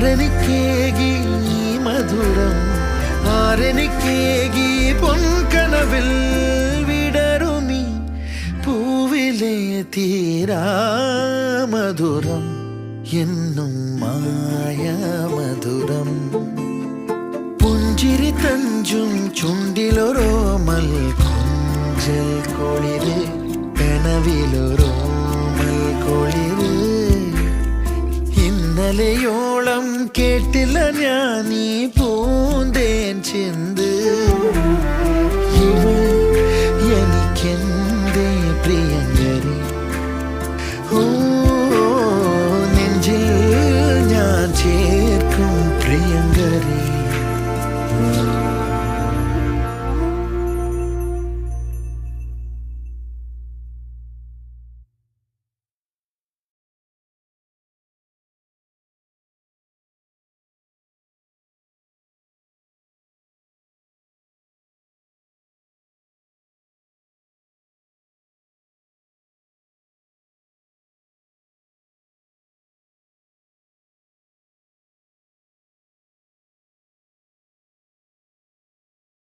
ആരെനിക്കേകി മധുരം ആരെനിക്കേകി പൊൻകനവിൽ വിടരുമി പൂവിലെ തീരാ മധുരം എന്നും മായ മധുരം പുഞ്ചിരി തഞ്ചും ചുണ്ടിലൊരോമൽ കൊഞ്ചൽ കൊളിര് കനവിലൊരോമൽ കൊളിര് ഇന്നലെയോളം കേട്ടില്ല ഞാൻ ഈ പൂന്തേൻ ചിന്ത്